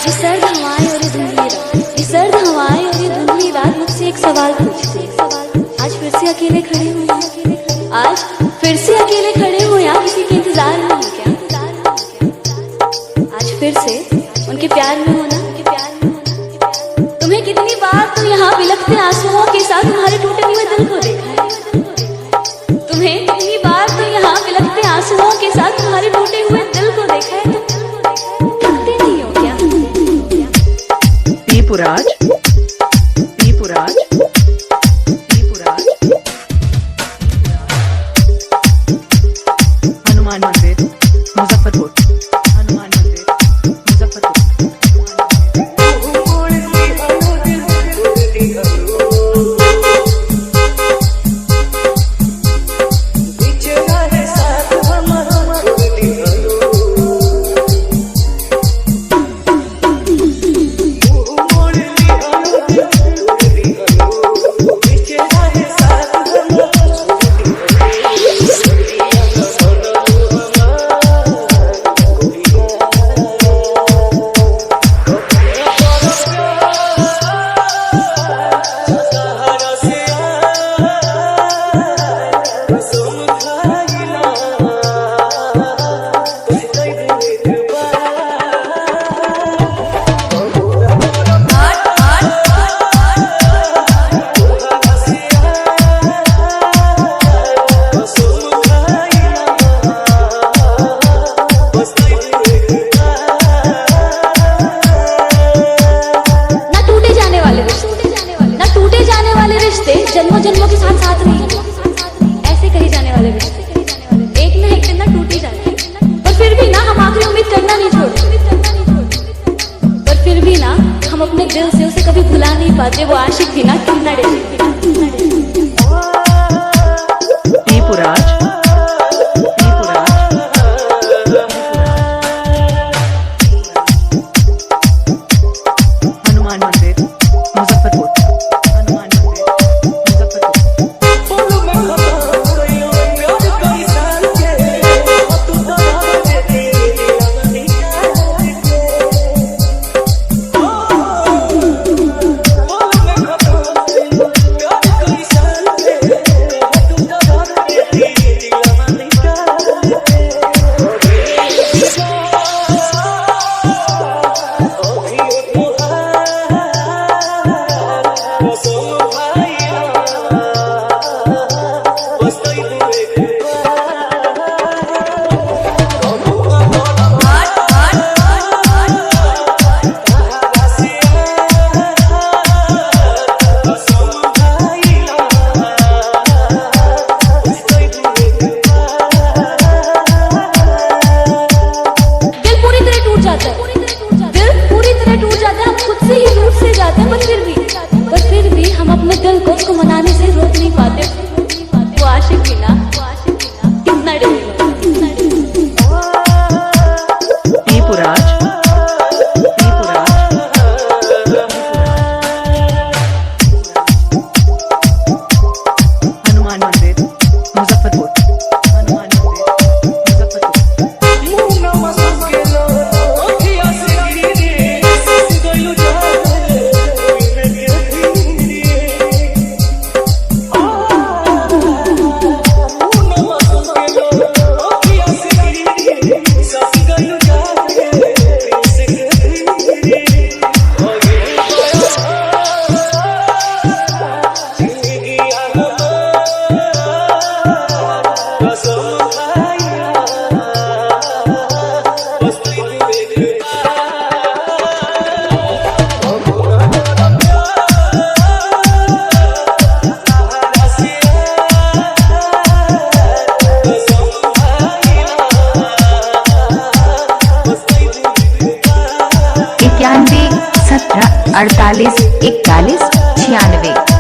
ये सर्द हवाएं और ये धुंधली रात, ये सर्द हवाएं और ये धुंधली रात मुझसे एक सवाल पूछती है। आज फिर से अकेले खड़े हो यहाँ, आज फिर से अकेले खड़े हो यहाँ, किसी के इंतजार में हो क्या? आज फिर से उनके प्यार में हो ना? तुम्हें कितनी बार तो यहाँ बिलखते आंसुओं के साथ तुम्हारे टूटे हुए दिल को देखा है। तुम्हें कितनी बार तो यहाँ बिलखते आंसुओं के साथ तुम्हारे टूटे हुए दिल को देखा है। थकते नहीं हो क्या? पीपुराज, पीपुराज, पीपुराज, हनुमान मंदिर मुजफ्फरपुर, हनुमान मंदिर मुजफ्फरपुर। जन्मों जन्मों के साथ साथ नहीं, ऐसे कहे जाने वाले रिश्ते एक ना एक दिन ना टूट ही जाते हैं। पर फिर भी ना हम आखिरी उम्मीद करना नहीं छोड़ते। पर फिर भी ना हम अपने दिल से उसे कभी भुला नहीं पाते। वो आशिक थी ना, कितना पीपुराज, हनुमान मंदिर मुजफ्फरपुर, हनुमान मंदिर मुजफ्फरपुर। पर फिर भी हम अपने दिल को उसको मनाने से रोक नहीं पाते। वो आशिक थी ना, कितना पीपुराज, पीपुराज, हनुमान मंदिर मुजफ्फरपुर, हनुमान मंदिर मुजफ्फरपुर। $91 17 41 41 96।